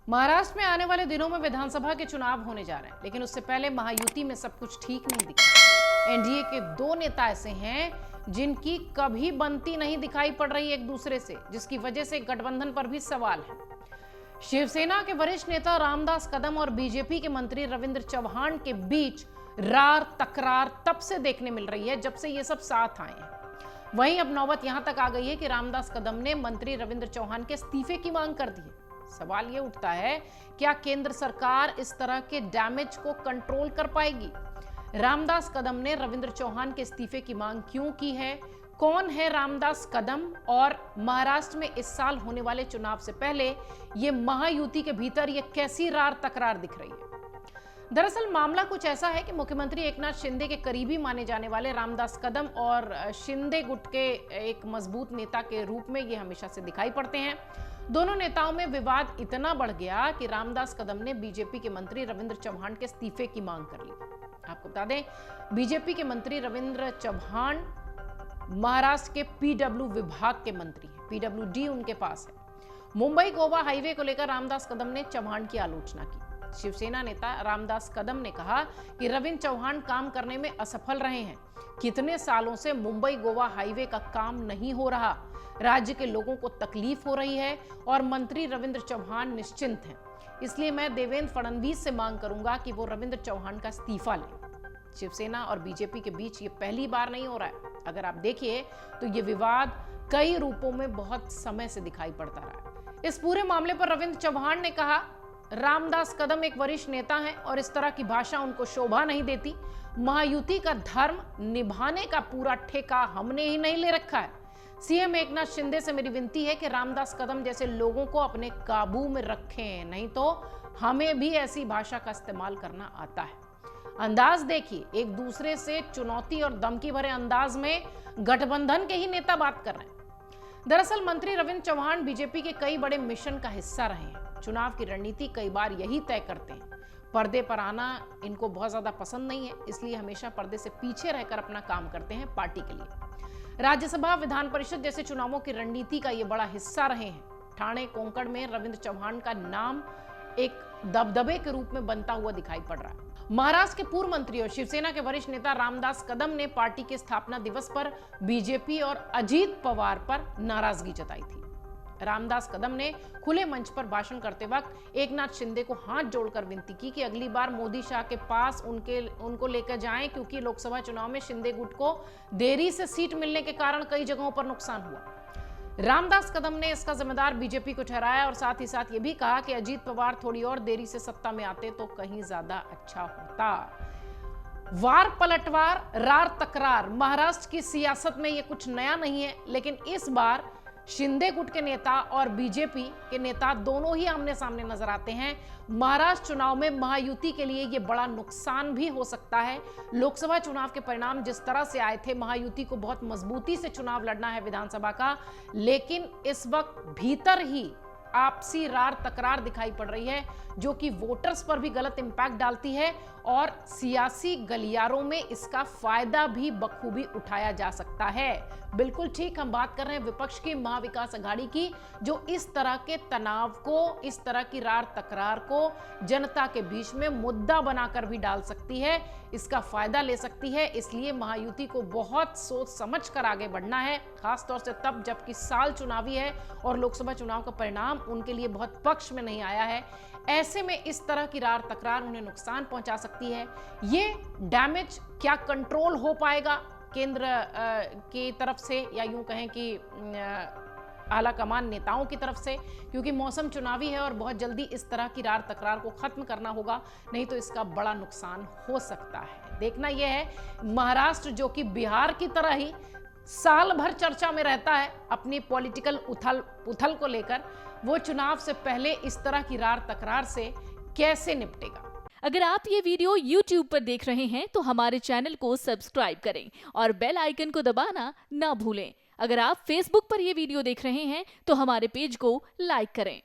महाराष्ट्र में आने वाले दिनों में विधानसभा के चुनाव होने जा रहे हैं, लेकिन उससे पहले महायुति में सब कुछ ठीक नहीं दिखा। एनडीए के दो नेता ऐसे हैं जिनकी कभी बनती नहीं दिखाई पड़ रही एक दूसरे से, जिसकी वजह से गठबंधन पर भी सवाल है। शिवसेना के वरिष्ठ नेता रामदास कदम और बीजेपी के मंत्री रविंद्र चौहान के बीच रार तकरार तब से देखने मिल रही है जब से ये सब साथ आए हैं। वहीं अब नौबत यहां तक आ गई है कि रामदास कदम ने मंत्री रविंद्र चौहान के इस्तीफे की मांग कर दी है। सवाल ये उठता है, क्या केंद्र सरकार इस तरह के डैमेज को कंट्रोल कर पाएगी? रामदास कदम ने रविंद्र चौहान के इस्तीफे की मांग क्यों की है? कौन है रामदास कदम? और महाराष्ट्र में इस साल होने वाले चुनाव से पहले ये महायुति के भीतर ये कैसी रार तकरार दिख रही है? दरअसल मामला कुछ ऐसा है कि मुख्यमंत्री एकनाथ शिंदे के करीबी माने जाने वाले रामदास कदम और शिंदे गुट के एक मजबूत नेता के रूप में ये हमेशा से दिखाई पड़ते हैं। दोनों नेताओं में विवाद इतना बढ़ गया कि रामदास कदम ने बीजेपी के मंत्री रविंद्र चौहान के इस्तीफे की मांग कर ली। आपको बता दें, बीजेपी के मंत्री रविंद्र चौहान महाराष्ट्र के पीडब्ल्यू विभाग के मंत्री हैं। पीडब्ल्यूडी उनके पास है। मुंबई गोवा हाईवे को लेकर रामदास कदम ने चौहान की आलोचना की। शिवसेना नेता रामदास कदम ने कहा कि रविंद्र चौहान काम करने में असफल रहे हैं। कितने सालों से मुंबई गोवा हाईवे का काम नहीं हो रहा, राज्य के लोगों को तकलीफ हो रही है और मंत्री रविंद्र चौहान निश्चिंत हैं। इसलिए मैं देवेंद्र फडणवीस से मांग करूंगा कि वो रविंद्र चौहान का इस्तीफा लें। शिवसेना और बीजेपी के बीच ये पहली बार नहीं हो रहा है। अगर आप देखिए तो ये विवाद कई रूपों में बहुत समय से दिखाई पड़ता रहा है। इस पूरे मामले पर रविंद्र चौहान ने कहा, रामदास कदम एक वरिष्ठ नेता हैं और इस तरह की भाषा उनको शोभा नहीं देती। महायुति का धर्म निभाने का पूरा ठेका हमने ही नहीं ले रखा है। सीएम एकनाथ शिंदे से मेरी विनती है कि रामदास कदम जैसे लोगों को अपने काबू में रखें, नहीं तो हमें भी ऐसी भाषा का इस्तेमाल करना आता है। अंदाज देखिए, एक दूसरे से चुनौती और धमकी भरे अंदाज में गठबंधन के ही नेता बात कर रहे हैं। दरअसल मंत्री रविंद्र चौहान बीजेपी के कई बड़े मिशन का हिस्सा रहे हैं। चुनाव की रणनीति कई बार यही तय करते हैं। पर्दे पर आना इनको बहुत ज्यादा पसंद नहीं है, इसलिए हमेशा पर्दे से पीछे रहकर अपना काम करते हैं पार्टी के लिए। राज्यसभा, विधान परिषद जैसे चुनावों की रणनीति का ये बड़ा हिस्सा रहे हैं। ठाणे कोंकण में रविंद्र चौहान का नाम एक दबदबे के रूप में बनता हुआ दिखाई पड़ रहा है। महाराष्ट्र के पूर्व मंत्री और शिवसेना के वरिष्ठ नेता रामदास कदम ने पार्टी के स्थापना दिवस पर बीजेपी और अजीत पवार पर नाराजगी जताई थी। रामदास कदम ने खुले मंच पर भाषण करते वक्त एकनाथ शिंदे को हाथ जोड़कर विनती की कि अगली बार मोदी शाह के पास उनको लेकर जाएं, क्योंकि लोकसभा चुनाव में शिंदे गुट को देरी से सीट मिलने के कारण कई जगहों पर नुकसान हुआ। रामदास कदम ने इसका जिम्मेदार बीजेपी को ठहराया और साथ ही साथ ये भी कहा कि अजीत पवार थोड़ी और देरी से सत्ता में आते तो कहीं ज्यादा अच्छा होता। वार पलटवार, रार तकरार, महाराष्ट्र की सियासत में ये कुछ नया नहीं है, लेकिन इस बार शिंदे गुट के नेता और बीजेपी के नेता दोनों ही आमने सामने नजर आते हैं। महाराष्ट्र चुनाव में महायुति के लिए यह बड़ा नुकसान भी हो सकता है। लोकसभा चुनाव के परिणाम जिस तरह से आए थे, महायुति को बहुत मजबूती से चुनाव लड़ना है विधानसभा का, लेकिन इस वक्त भीतर ही आपसी रार तकरार दिखाई पड़ रही है, जो कि वोटर्स पर भी गलत इंपैक्ट डालती है और सियासी गलियारों में इसका फायदा भी बखूबी उठाया जा सकता है। बिल्कुल ठीक, हम बात कर रहे हैं विपक्ष की, महाविकास अघाड़ी की, जो इस तरह के तनाव को, इस तरह की रार तकरार को जनता के बीच में मुद्दा बनाकर भी डाल सकती है, इसका फायदा ले सकती है। इसलिए महायुति को बहुत सोच समझ कर आगे बढ़ना है, खासतौर से तब जबकि साल चुनावी है और लोकसभा चुनाव का परिणाम उनके लिए बहुत पक्ष में नहीं आया है। ऐसे में इस तरह की रार तकरार उन्हें नुकसान पहुंचा सकती है। ये डैमेज क्या कंट्रोल हो पाएगा केंद्र की तरफ से, या यूं कहें कि आला कमान नेताओं की तरफ से, क्योंकि मौसम चुनावी है और बहुत जल्दी इस तरह की रार तकरार को खत्म करना होगा, नहीं तो इसका बड़ा नुकसान हो सकता है। देखना यह है, महाराष्ट्र जो कि बिहार की तरह ही साल भर चर्चा में रहता है अपनी पॉलिटिकल उथल पुथल को लेकर, वो चुनाव से पहले इस तरह की रार तकरार से कैसे निपटेगा। अगर आप ये वीडियो YouTube पर देख रहे हैं तो हमारे चैनल को सब्सक्राइब करें और बेल आइकन को दबाना ना भूलें। अगर आप Facebook पर ये वीडियो देख रहे हैं तो हमारे पेज को लाइक करें।